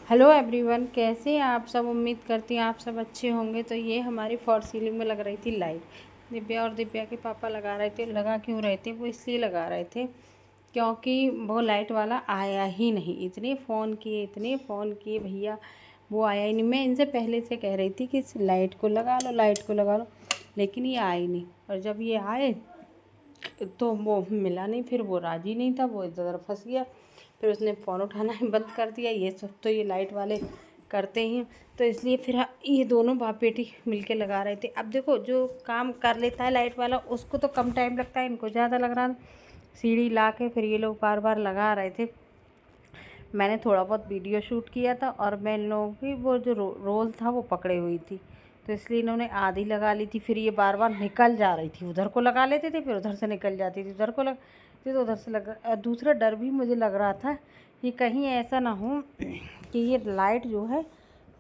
Hello everyone, कैसे हैं आप सब। उम्मीद करती हैं आप सब अच्छे होंगे। तो ये हमारी फॉर सीलिंग में लग रही थी लाइट। दिव्या और दिव्या के पापा लगा रहे थे। लगा क्यों रहे थे, वो इसलिए लगा रहे थे क्योंकि वो लाइट वाला आया ही नहीं। इतने फ़ोन किए भैया, वो आया ही नहीं। मैं इनसे पहले से कह रही थी कि इस लाइट को लगा लो, लाइट को लगा लो, लेकिन ये आए नहीं। और जब ये आए तो वो मिला नहीं, फिर वो राज़ी नहीं था, वो इधर फंस गया। फिर उसने फ़ोन उठाना ही बंद कर दिया। ये सब तो ये लाइट वाले करते ही हैं, तो इसलिए फिर ये दोनों बाप बेटी मिलके लगा रहे थे। अब देखो, जो काम कर लेता है लाइट वाला उसको तो कम टाइम लगता है, इनको ज़्यादा लग रहा था। सीढ़ी ला के फिर ये लोग बार बार लगा रहे थे। मैंने थोड़ा बहुत वीडियो शूट किया था और मैं इन लोगों की वो जो रोल था वो पकड़े हुई थी, तो इसलिए इन्होंने आधी लगा ली थी। फिर ये बार बार निकल जा रही थी, उधर को लगा लेते थे, फिर उधर से निकल जाती थी, उधर को लग तो उधर से लग। दूसरा डर भी मुझे लग रहा था कि कहीं ऐसा ना हो कि ये लाइट जो है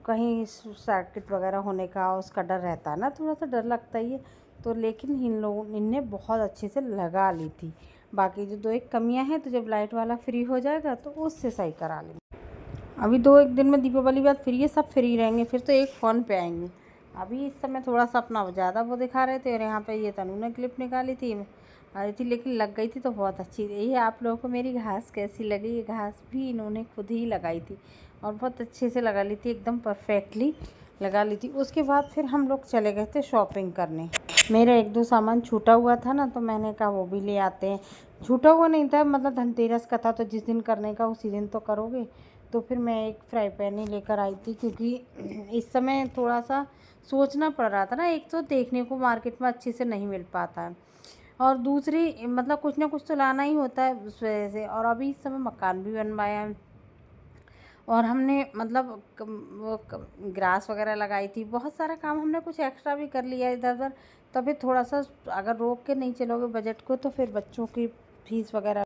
कहीं सर्किट वगैरह होने का उसका डर रहता है ना, थोड़ा सा डर लगता ही है। तो लेकिन इनने बहुत अच्छे से लगा ली थी। बाकी जो 2-1 कमियां हैं, तो जब लाइट वाला फ्री हो जाएगा तो उससे सही करा लेंगे। अभी 2-1 दिन में दीपावली बाद फिर ये सब फ्री रहेंगे, फिर तो एक फ़ोन पे आएंगे। अभी इस समय थोड़ा सा अपना ज़्यादा वो दिखा रहे थे। और यहाँ पे ये तनु ने क्लिप निकाली थी, आ रही थी, लेकिन लग गई थी तो बहुत अच्छी थी। ये आप लोगों को मेरी घास कैसी लगी। ये घास भी इन्होंने खुद ही लगाई थी और बहुत अच्छे से लगा ली थी, एकदम परफेक्टली लगा ली थी। उसके बाद फिर हम लोग चले गए थे शॉपिंग करने। मेरा 1-2 सामान छूटा हुआ था ना, तो मैंने कहा वो भी ले आते हैं। छूटा हुआ नहीं था, मतलब धनतेरस का था, तो जिस दिन करने का उसी दिन तो करोगे। तो फिर मैं एक फ्राई पैन ही लेकर आई थी, क्योंकि इस समय थोड़ा सा सोचना पड़ रहा था ना। एक तो देखने को मार्केट में अच्छे से नहीं मिल पाता है, और दूसरी मतलब कुछ ना कुछ तो लाना ही होता है उस वजह से। और अभी इस समय मकान भी बनवाया है, और हमने मतलब वो ग्रास वगैरह लगाई थी। बहुत सारा काम हमने कुछ एक्स्ट्रा भी कर लिया इधर उधर। तभी थोड़ा सा अगर रोक के नहीं चलोगे बजट को, तो फिर बच्चों की फीस वगैरह,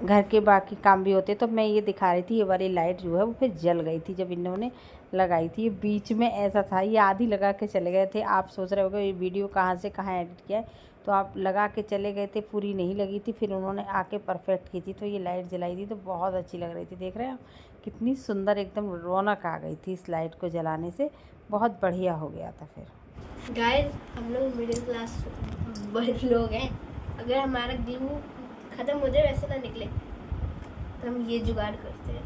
घर के बाकी काम भी होते। तो मैं ये दिखा रही थी, ये वाली लाइट जो है वो फिर जल गई थी जब इन्होंने लगाई थी। ये बीच में ऐसा था, ये आधी लगा के चले गए थे। आप सोच रहे होगे ये वीडियो कहाँ से कहाँ एडिट किया है। तो आप लगा के चले गए थे, पूरी नहीं लगी थी, फिर उन्होंने आके परफेक्ट की थी। तो ये लाइट जलाई थी तो बहुत अच्छी लग रही थी। देख रहे हैं आप कितनी सुंदर, एकदम रौनक आ गई थी इस लाइट को जलाने से। बहुत बढ़िया हो गया था। फिर गाइस, हम लोग मिडिल क्लास बड़े लोग हैं। अगर हमारा ग्लू ख़त्म हो जाए, वैसे ना निकले, तो हम ये जुगाड़ करते हैं।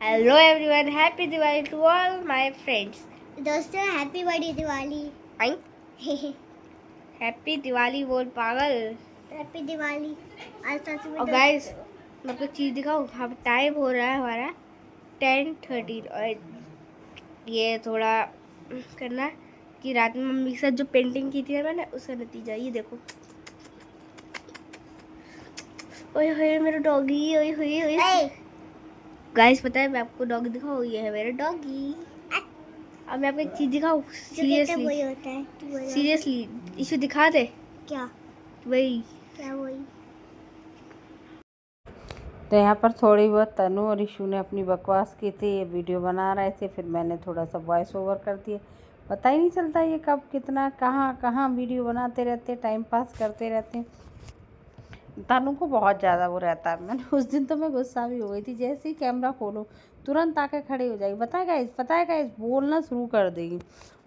Hello everyone, happy Diwali to all my friends. दोस्तों, हैप्पी बड़ी दिवाली। हैप्पी दिवाली बोल पागल। हैप्पी दिवाली। आज सच में। और गाइस, मैं आपको चीज़ दिखाऊँ। अब टाइम हो रहा है हमारा 10:13, और ये थोड़ा करना है कि रात में मम्मी के साथ जो पेंटिंग की थी ना मैंने, उसका नतीजा ये देखो। ओए होए मेरा डॉगी, ओए होए ओए। गाइस, पता है मैं आपको डॉगी दिखाऊँ, ये है मेरा डॉगी। अब मैं आपको एक चीज़ दिखाऊँ, सीरियसली इशू दिखा दे। क्या वही क्या वही? तो यहाँ पर थोड़ी बहुत तनु और ईशू ने अपनी बकवास की थी, ये वीडियो बना रहे थे। फिर मैंने थोड़ा सा वॉइस ओवर कर दिया। पता ही नहीं चलता ये कब कितना कहाँ कहाँ वीडियो बनाते रहते, टाइम पास करते रहते। तनु को बहुत ज़्यादा वो रहता है। मैंने उस दिन तो मैं गुस्सा भी हो गई थी। जैसे ही कैमरा खोलो तुरंत आके खड़ी हो जाएगी, पता है गाइस, बोलना शुरू कर देगी।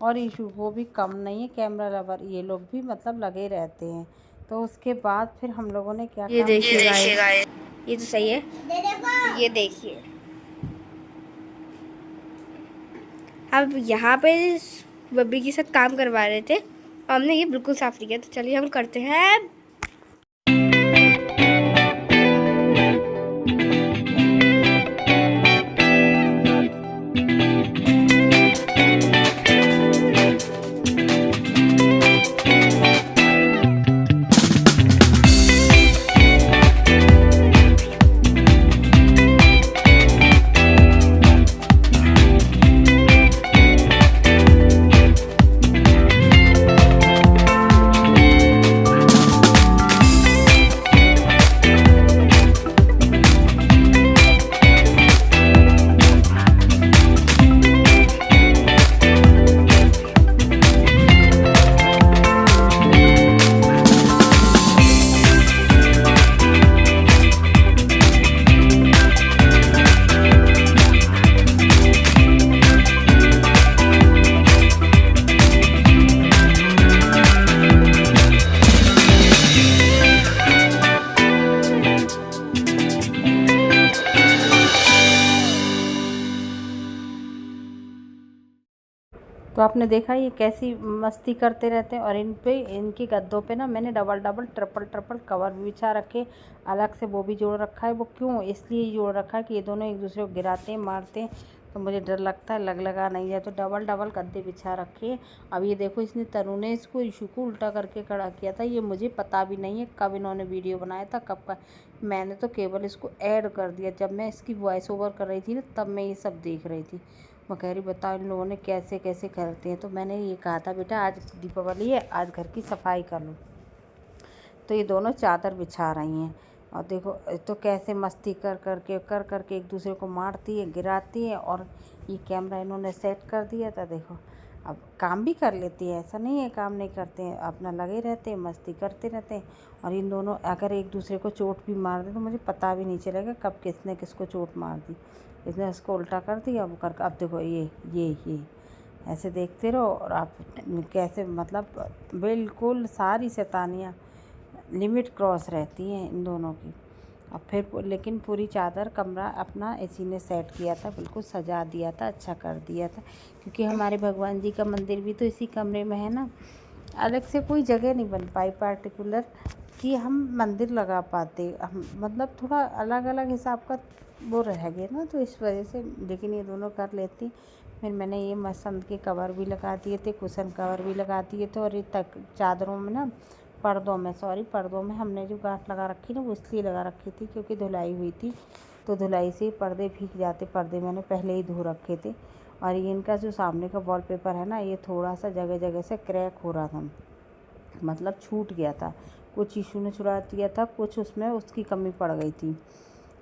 और ईशू वो भी कम नहीं है, कैमरा लवर ये लोग भी मतलब लगे रहते हैं। तो उसके बाद फिर हम लोगों ने क्या, ये देखिए गाइस, ये तो सही है। ये देखिए, अब यहाँ पे बब्बी के साथ काम करवा रहे थे, हमने ये बिल्कुल साफ नहीं किया। तो चलिए हम करते हैं। तो आपने देखा ये कैसी मस्ती करते रहते हैं। और इन पे इनकी गद्दों पे ना मैंने डबल डबल ट्रिपल कवर भी बिछा रखे, अलग से वो भी जोड़ रखा है। वो क्यों इसलिए जोड़ रखा है कि ये दोनों एक दूसरे को गिराते हैं, मारते हैं, तो मुझे डर लगता है लगा नहीं है, तो डबल डबल गद्दे बिछा रखे हैं। अब ये देखो इसने तनु ने इसको इशू को उल्टा करके खड़ा किया था। ये मुझे पता भी नहीं है कब इन्होंने वीडियो बनाया था, कब का। मैंने तो केवल इसको ऐड कर दिया, जब मैं इसकी वॉइस ओवर कर रही थी ना तब मैं ये सब देख रही थी। मैं कह रही बताओ इन लोगों ने कैसे कैसे करते हैं। तो मैंने ये कहा था बेटा आज दीपावली है, आज घर की सफाई कर लो। तो ये दोनों चादर बिछा रही हैं और देखो तो कैसे मस्ती कर करके एक दूसरे को मारती है, गिराती है। और ये कैमरा इन्होंने सेट कर दिया था। देखो अब काम भी कर लेती है, ऐसा नहीं है काम नहीं करते हैं, अपना लगे रहते हैं, मस्ती करते रहते हैं। और इन दोनों अगर एक दूसरे को चोट भी मार दे तो मुझे पता भी नहीं चलेगा कब किसने किसको चोट मार दी। इसने उसको उल्टा कर दिया, अब कर अब देखो ये ऐसे देखते रहो। और आप कैसे मतलब बिल्कुल सारी शैतानियाँ लिमिट क्रॉस रहती हैं इन दोनों की। अब फिर लेकिन पूरी चादर कमरा अपना इसी ने सेट किया था, बिल्कुल सजा दिया था, अच्छा कर दिया था। क्योंकि हमारे भगवान जी का मंदिर भी तो इसी कमरे में है ना, अलग से कोई जगह नहीं बन पाई पार्टिकुलर कि हम मंदिर लगा पाते। हम मतलब थोड़ा अलग अलग हिसाब का वो रह गया ना, तो इस वजह से। लेकिन ये दोनों कर लेती। फिर मैंने ये मसंद के कवर भी लगा दिए थे, कुशन कवर भी लगा दिए थे। और ये तक चादरों में ना पर्दों में हमने जो गांठ लगा रखी ना वो इसलिए लगा रखी थी क्योंकि धुलाई हुई थी, तो धुलाई से पर्दे भीग जाते। पर्दे मैंने पहले ही धो रखे थे। और ये इनका जो सामने का वॉलपेपर है ना, ये थोड़ा सा जगह जगह से क्रैक हो रहा था, मतलब छूट गया था। कुछ इशू ने छुड़ा दिया था, कुछ उसमें उसकी कमी पड़ गई थी।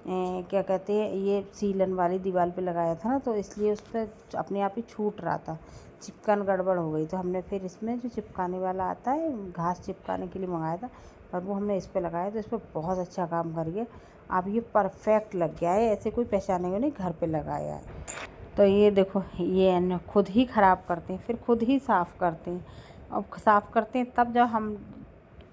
क्या कहते हैं, ये सीलन वाली दीवार पे लगाया था ना, तो इसलिए उस पर अपने आप ही छूट रहा था, चिपकन गड़बड़ हो गई। तो हमने फिर इसमें जो चिपकाने वाला आता है घास चिपकाने के लिए मंगाया था, और वो हमने इस पर लगाया, तो इस पर बहुत अच्छा काम कर गया। अब ये परफेक्ट लग गया है, ऐसे कोई पहचानेगा नहीं घर पे लगाया है। तो ये देखो ये न खुद ही ख़राब करते हैं, फिर खुद ही साफ़ करते हैं। अब साफ़ करते हैं तब जब हम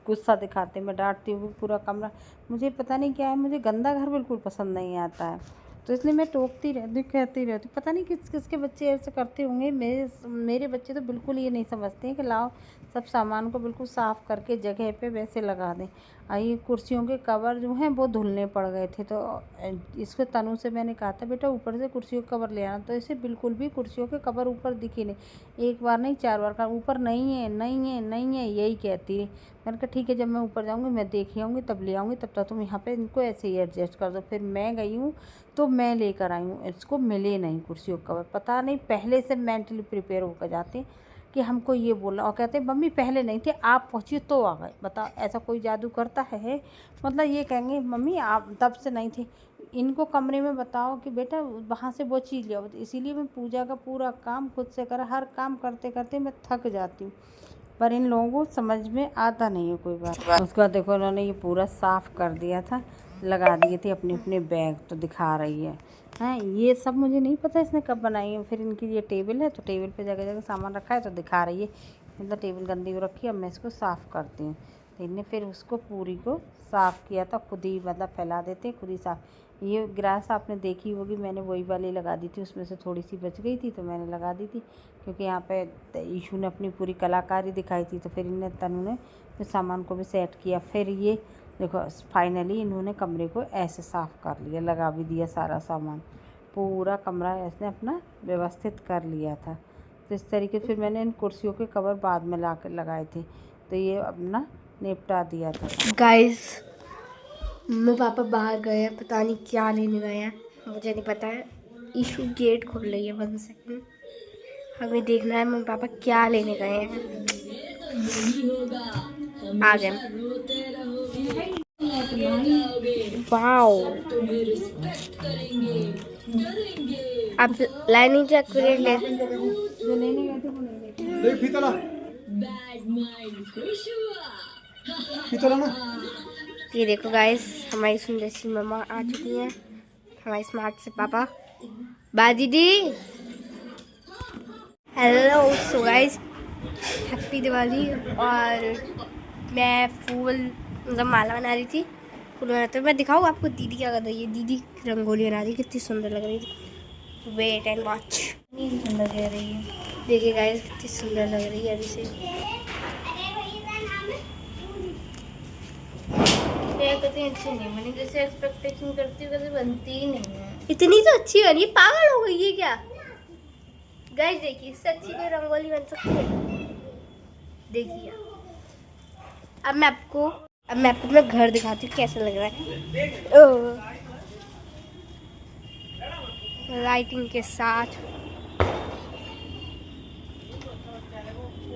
गुस्सा दिखाते हैं, मैं डांटती हूँ पूरा कमरा। मुझे पता नहीं क्या है, मुझे गंदा घर बिल्कुल पसंद नहीं आता है, तो इसलिए मैं टोकती रहती, कहती रहती। पता नहीं किस किस के बच्चे ऐसे करते होंगे। मेरे बच्चे तो बिल्कुल ये नहीं समझते हैं कि लाओ सब सामान को बिल्कुल साफ़ करके जगह पे वैसे लगा दें। ये कुर्सियों के कवर जो हैं वो धुलने पड़ गए थे, तो इसको तनु से मैंने कहा था बेटा ऊपर से कुर्सियों का कवर ले आना, तो इसे बिल्कुल भी कुर्सियों के कवर ऊपर दिखे नहीं। एक बार नहीं 4 बार का ऊपर नहीं है यही कहती है। मैंने कहा ठीक है, जब मैं ऊपर जाऊँगी मैं देख आऊँगी तब ले आऊँगी, तब तक तुम यहाँ पे इनको ऐसे ही एडजस्ट कर दो। फिर मैं गई हूँ तो मैं लेकर आई हूँ, इसको मिले नहीं कुर्सियों का कवर। पता नहीं पहले से मेंटली प्रिपेयर होकर जाते कि हमको ये बोलना, और कहते मम्मी पहले नहीं थे आप पहुँची तो आ गए। बताओ ऐसा कोई जादू करता है? मतलब ये कहेंगे मम्मी आप तब से नहीं थे। इनको कमरे में बताओ कि बेटा वहाँ से वो चीज़ ले आओ। इसीलिए मैं पूजा का पूरा काम खुद से कर, हर काम करते करते मैं थक जाती हूँ, पर इन लोगों को समझ में आता नहीं है कोई बात। उसके बाद देखो उन्होंने ये पूरा साफ़ कर दिया था, लगा दिए थे अपने अपने बैग, तो दिखा रही है। हैं ये सब मुझे नहीं पता इसने कब बनाई है। फिर इनकी ये टेबल है, तो टेबल पे जगह जगह सामान रखा है, तो दिखा रही है मतलब टेबल गंदी हो रखी है, अब मैं इसको साफ़ करती हूँ। तो इनने फिर उसको पूरी को साफ़ किया था, खुद ही मतलब फैला देते खुद ही साफ़। ये गिलास आपने देखी होगी, मैंने वही वाली लगा दी थी, उसमें से थोड़ी सी बच गई थी तो मैंने लगा दी थी, क्योंकि यहाँ पे ईशू ने अपनी पूरी कलाकारी दिखाई थी। तो फिर इन्हें तनु ने फिर सामान को भी सेट किया। फिर ये देखो फाइनली इन्होंने कमरे को ऐसे साफ़ कर लिया, लगा भी दिया सारा सामान, पूरा कमरा इसने अपना व्यवस्थित कर लिया था। तो इस तरीके फिर मैंने इन कुर्सियों के कवर बाद में ला कर लगाए थे, तो ये अपना निपटा दिया था। गाइस मम्मी पापा बाहर गए हैं, पता नहीं क्या लेने गए हैं, मुझे नहीं पता है। ईशू गेट खोल रही है, 1 सेकंड, हमें देखना है मम्मी पापा क्या लेने गए हैं। आ गए। वाओ आप लाइनिंग चेक करें ले। ये देखो गाइस हमारी सुंदर सी मम्मा आ चुकी हैं, हमारे स्मार्ट से पापा। बाय दीदी। Hello so guys happy Diwali. और मैं फूल मतलब माला बना रही थी, फूल बना, तो मैं दिखाऊँ आपको दीदी क्या कर रही है। दीदी रंगोली बना रही है, कितनी सुंदर लग रही थी। वेट एंड वॉच, कितनी सुंदर लग रही है। देखिए गाइस कितनी सुंदर लग रही है अभी से। कितनी अच्छी नहीं बनी, जैसे एक्सपेक्टेशन करती हूँ वैसे बनती ही नहीं है। इतनी तो अच्छी बनी, पागल हो गई है क्या गाइस? देखिए इससे अच्छी कोई रंगोली बन सकती है? देखिए अब मैं आपको अपना घर दिखाती हूँ कैसा लग रहा है। लाइटिंग के साथ।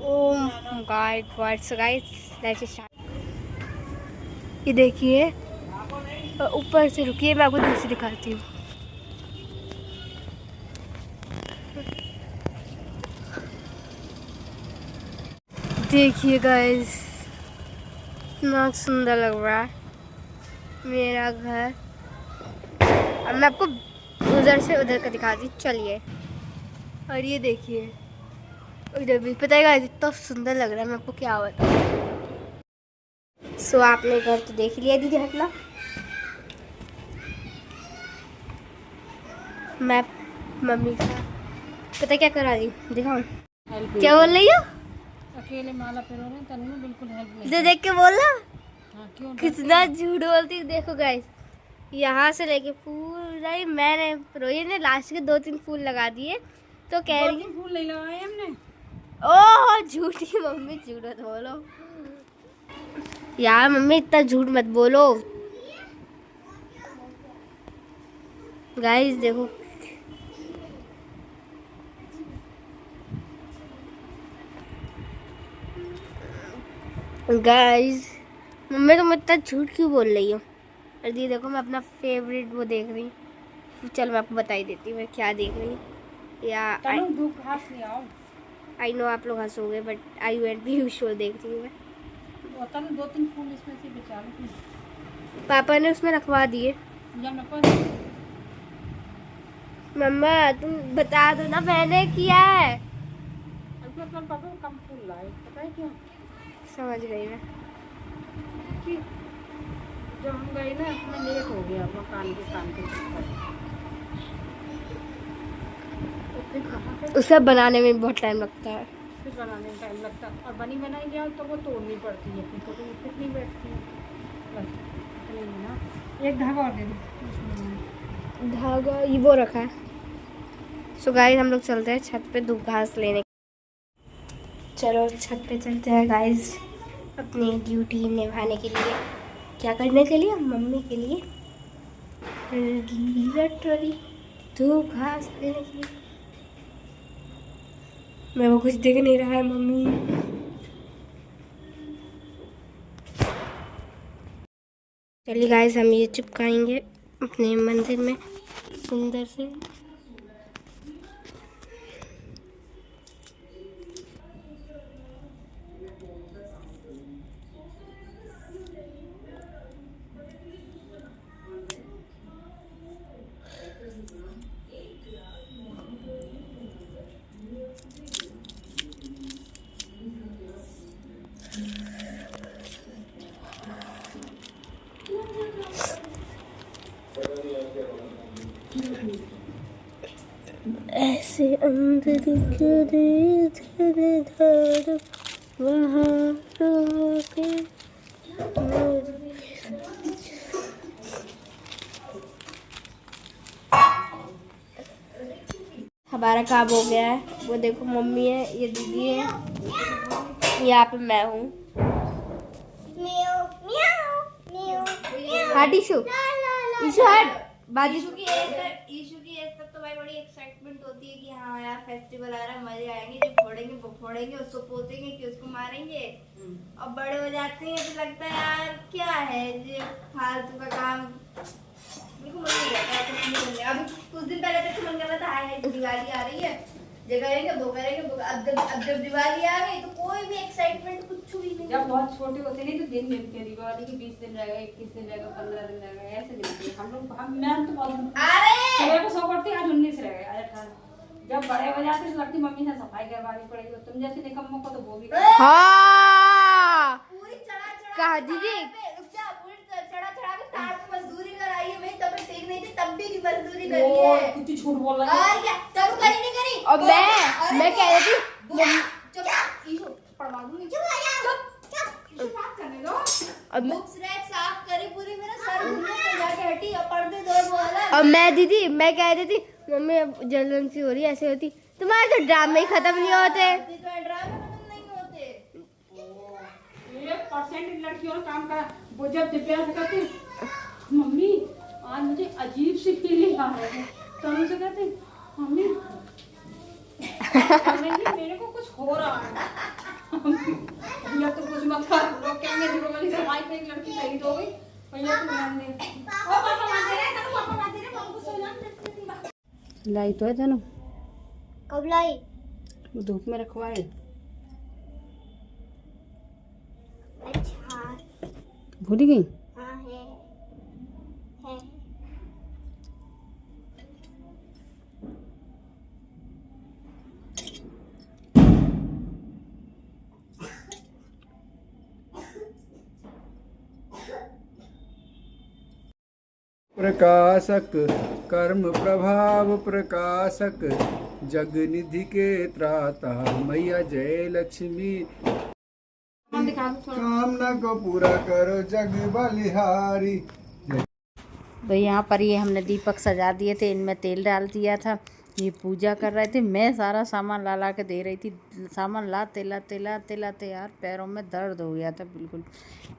ओह गाइस लेट्स स्टार्ट। ये देखिए ऊपर से, रुकिए मैं आपको दूसरी दिखाती हूँ। देखिए गाइस इतना सुंदर लग रहा है मेरा घर। अब मैं आपको उधर से उधर का दिखाती हूँ, चलिए। और ये देखिए उधर भी, पता है गाइस इतना सुंदर लग रहा है, मैं आपको क्या बताऊँ। सो आपने घर तो देख लिया, दीदी हटना। मैं मम्मी का पता क्या करा रही, दिखाऊं क्या बोल रही हो? अकेले माला पिरोने तन्नू बिल्कुल हेल्प नहीं। इधर देख के बोलना। हाँ, क्यों कितना झूठ बोलती है। देखो गाइस यहाँ से लेके पूरा ही मैंने पिरोई ने, लास्ट के 2-3 फूल लगा दिए तो कह रही है फूल नहीं लगाए हमने। ओह झूठी मम्मी, झूठ मत बोलो यार, मम्मी इतना झूठ मत बोलो। गाइस देखो गाइस, मम्मी तुम इतना झूठ क्यों बोल रही हो? और दी देखो मैं अपना फेवरेट वो देख रही हूँ। चलो मैं आपको बता ही देती हूँ मैं क्या देख रही हूँ। या आई नो आप लोग हंसोगे बट आई वेंट भी यूजुअल देख रही हूँ मैं। 2-3 फूल इसमें से बचा लो। पापा ने उसमें रखवा दिए। मम्मा तुम बता दो ना मैंने किया है। कम फूल लाए, पता है क्यों? समझ गई मैं। जब हम गए ना इसमें लेट हो गया मकान के काम के चक्कर। उसे बनाने में बहुत टाइम लगता है। फिर बनाने में टाइम लगता है और बनी बनाई जाए तो वो तोड़नी पड़ती है, फिर तो फिट नहीं बैठती है। बस इतनी ही ना। एक धागा और दे दो। धागा ये वो रखा है। सो गाइस हम लोग चलते हैं छत पे धूप घास लेने। चलो छत पे चलते हैं गाइस अपनी ड्यूटी निभाने के लिए। क्या करने के लिए? मम्मी के लिए लिटरली धूप घास लेने के लिए। मैं वो कुछ दिख नहीं रहा है मम्मी। चलिए गाइस हम ये चिपकाएंगे अपने मंदिर में सुंदर से। ऐसे अंदर करे धरे धर वहाँ के हमारा काम हो गया है। वो देखो मम्मी है, ये दीदी है, यहाँ पे मैं हूँ। हाँ टीशू ईशू हट बाजी। ईशू की एज तक तो भाई बड़ी एक्साइटमेंट होती है कि हाँ यार फेस्टिवल आ रहा है, मजे आएंगे, जब फोड़ेंगे वो फोड़ेंगे, उसको पोतेंगे कि उसको मारेंगे। और बड़े हो जाते हैं तो लगता है यार क्या है जो फालतू का काम। मेरे को मन नहीं करता है कुछ नहीं करने। अभी कुछ दिन पहले तक मन कर रहा था हाय दिवाली आ रही है, जो करेंगे वो करेंगे। अब जब दिवाली आ गई तो कोई भी एक्साइटमेंट कुछ भी नहीं। जब बहुत छोटे होते नहीं तो दिन मिलते हैं, दिवाली के 20 दिन रहेगा, 21 दिन रहेगा, 15 दिन रहेगा, ऐसे मिलते हैं हम लोग। मैं तो बहुत सुबह को सो पड़ती, आज 19 रहेगा, आज 18। जब बड़े हो जाते तो लगती मम्मी से सफाई करवानी पड़ेगी, तुम जैसे निकम्मों को तो वो भी हाँ पूरी चढ़ा दीदी पूरी चढ़ा के तार पे मजदूरी कराई है, मेरी तबीयत ठीक नहीं थी तब भी की मजदूरी करी है। कुछ झूठ बोल रहा है। और क्या तब करी नहीं करी। और मैं कह रही थी चुप ईशु पढ़वा दूंगी। बात करने दो। अब बुक्स रैक साफ करी पूरी, मेरा सर घूमने तो जाके हटी और पर्दे धोए बोला। और मैं दीदी मैं कह रही थी मम्मी अब जलन सी हो रही ऐसे होती, तुम्हारे तो ड्रामे ही खत्म नहीं होते। ड्रामे खत्म नहीं होते। 1% लड़कियों का काम का वो जब दिव्या से कहती मम्मी आज मुझे अजीब सी फीलिंग आ रही है, तो हम उसे कहते मम्मी मेरे को कुछ हो रहा है। भैया तो कुछ मत कर, लोग कहेंगे दीपावली समाज पे एक लड़की शहीद हो गई। भैया तो ध्यान दे। ओ पापा मान दे रहे, तनु पापा मान दे रहे, हमको सो जाने। लाई तो है तनु, कब लाई? वो धूप में रखवाए। अच्छा भूल ही गई। हाँ है। प्रकाशक कर्म प्रभाव प्रकाशक जग निधि के त्राता मैया जय लक्ष्मी। कामना को पूरा करो जग बलिहारी। तो यहाँ पर ये हमने दीपक सजा दिए थे, इनमें तेल डाल दिया था, ये पूजा कर रहे थे। मैं सारा सामान ला के दे रही थी, सामान लाते यार पैरों में दर्द हो गया था, बिल्कुल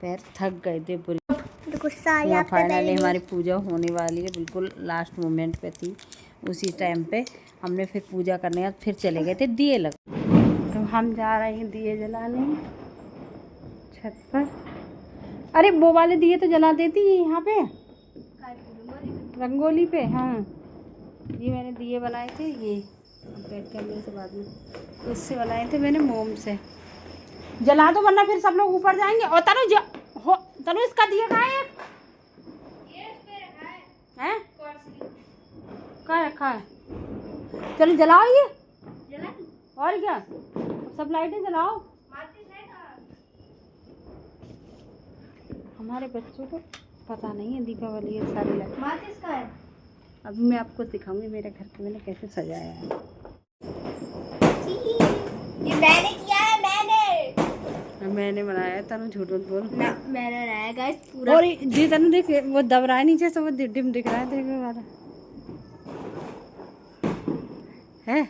पैर थक गए थे पूरी। गुस्सा आ गया। फाइनली हमारी पूजा होने वाली है, बिल्कुल लास्ट मोमेंट पे थी। उसी टाइम पे हमने फिर पूजा करने के बाद फिर चले गए थे दिए लग। तो हम जा रहे हैं दिए जलाने छत पर। अरे वो वाले दिए तो जला देती है यहाँ पे रंगोली पे। हाँ ये मैंने दिए बनाए थे, ये बैठ कैमरे से बाद में इससे बनाए थे मैंने, मोम से। जला दो वरना फिर सब लोग ऊपर जाएंगे। और तनु इसका दिया कहाँ है? हैं? कहाँ रखा है? चलो जलाओ ये। और क्या सब लाइटें जलाओ। हमारे बच्चों को पता नहीं है दीपावली है सारी लाइट। अभी मैं आपको दिखाऊंगी मेरे घर को मैंने कैसे सजाया है। ये मैंने किया है, मैंने बनाया है, तनु झूठ मत बोल। मैंने बनाया गाइस पूरा। और जी तनु देख वो दब रहा है नीचे से, वो डिम दिख रहा है देखने वाला है।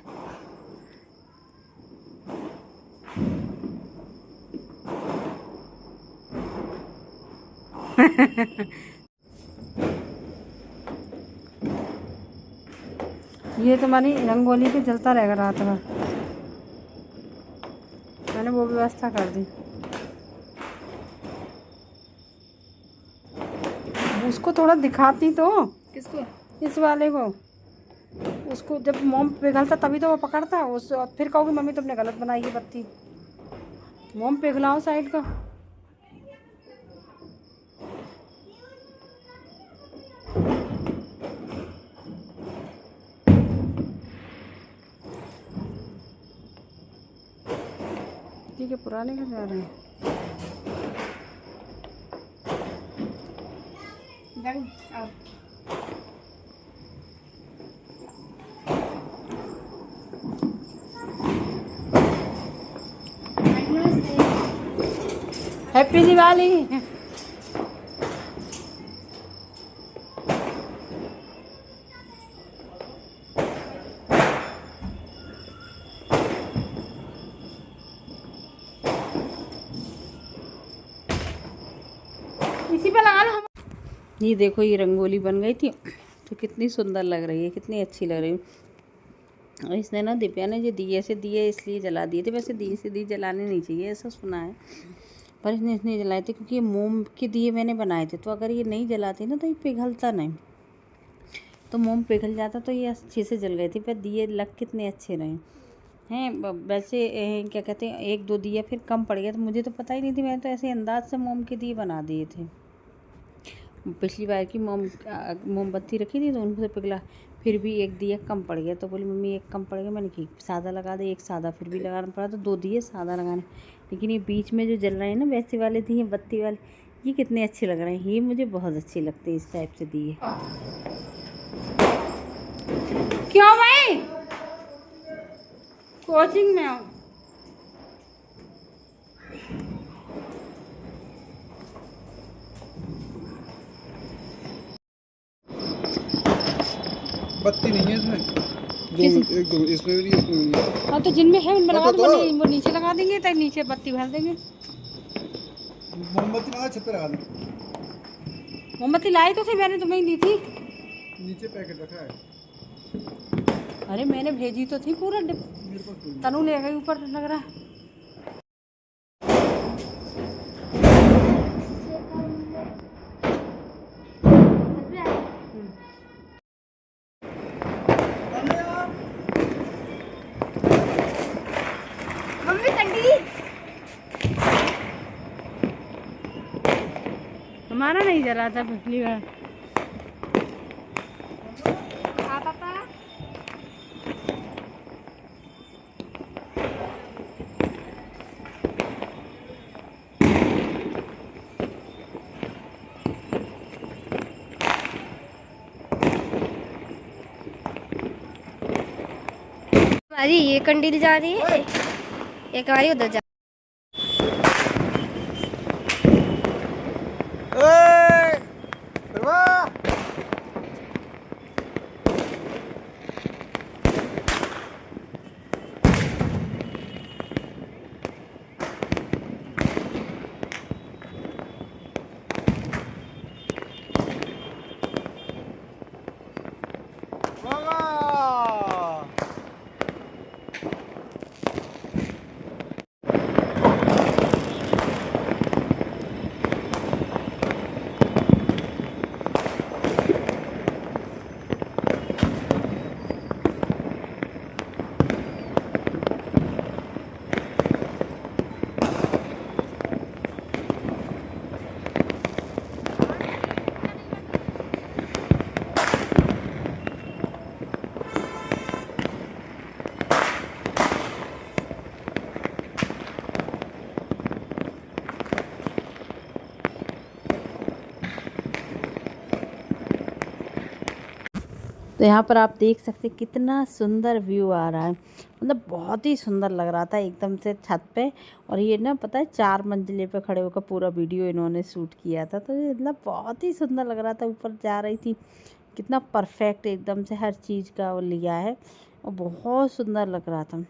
ये तुम्हारी रंगोली पे जलता रहेगा रात भर, मैंने वो व्यवस्था कर दी। उसको थोड़ा दिखाती तो। किसको? इस वाले को। उसको जब मोम पिघलता तभी तो वो पकड़ता उस, फिर कहोगे मम्मी तुमने गलत बनाई है बत्ती। मोम पिघलाओ साइड का। ठीक है पुराने घर जा रहे हैं। हैप्पी दिवाली। इसी पे लगा लो। ये देखो ये रंगोली बन गई थी तो कितनी सुंदर लग रही है, कितनी अच्छी लग रही है। और इसने ना दिव्या ने जो दिए से दिए इसलिए जला दिए थे, वैसे दिए से दिए जलाने नहीं चाहिए ऐसा सुना है, पर इसने इसलिए जलाए थे क्योंकि ये मोम के दिए मैंने बनाए थे। तो अगर ये नहीं जलाती ना तो ये पिघलता नहीं, तो मोम पिघल जाता तो ये अच्छे से जल गए थे। पर दिए लग कितने अच्छे रहे हैं। वैसे क्या कहते हैं एक दो दिया फिर कम पड़ गया, तो मुझे तो पता ही नहीं थी, मैंने तो ऐसे अंदाज से मोम के दिए बना दिए थे। पिछली बार की मोमबत्ती रखी थी तो उनसे पिघला, फिर भी एक दिया कम पड़ गया। तो बोली मम्मी एक कम पड़ गया, मैंने कि सादा लगा दे। एक सादा फिर भी लगाना पड़ा तो दो दिए सादा लगाने। लेकिन ये बीच में जो जल रहे हैं ना वैसे वाले दिए बत्ती वाले, ये कितने अच्छे लग रहे हैं। ये मुझे बहुत अच्छे लगते हैं इस टाइप से दिए। क्यों भाई? कोचिंग में हूँ। बत्ती नहीं है इसमें। एक दो इसमें भी नहीं, इसमें भी नहीं। हाँ तो जिनमें है उनमें लगा तो दो, वो नीचे लगा देंगे तो नीचे बत्ती भर देंगे। मोमबत्ती लगा, छत पे लगा दो। मोमबत्ती लाई तो थी, मैंने तुम्हें ही दी थी। नीचे पैकेट रखा है। अरे मैंने भेजी तो थी पूरा मेरे पास कोई नहीं। तनु ले गई ऊपर लग रहा है। मम्मी कंडी हमारा नहीं जला था पिछली बार। हाँ पापा। हमारी ये कंडील जा रही है, एक हमारी उधर जा। तो यहाँ पर आप देख सकते हैं कितना सुंदर व्यू आ रहा है, मतलब बहुत ही सुंदर लग रहा था एकदम से छत पे। और ये ना पता है 4 मंजिले पे खड़े होकर पूरा वीडियो इन्होंने शूट किया था, तो ये मतलब बहुत ही सुंदर लग रहा था। ऊपर जा रही थी, कितना परफेक्ट एकदम से हर चीज़ का वो लिया है और बहुत सुंदर लग रहा था।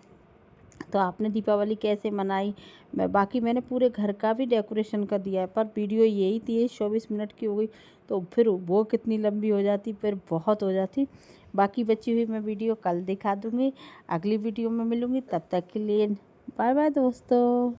तो आपने दीपावली कैसे मनाई? बाकी मैंने पूरे घर का भी डेकोरेशन कर दिया है, पर वीडियो यही थी 24 मिनट की हो गई, तो फिर वो कितनी लंबी हो जाती, फिर बहुत हो जाती। बाकी बची हुई मैं वीडियो कल दिखा दूँगी, अगली वीडियो में मिलूँगी, तब तक के लिए बाय बाय दोस्तों।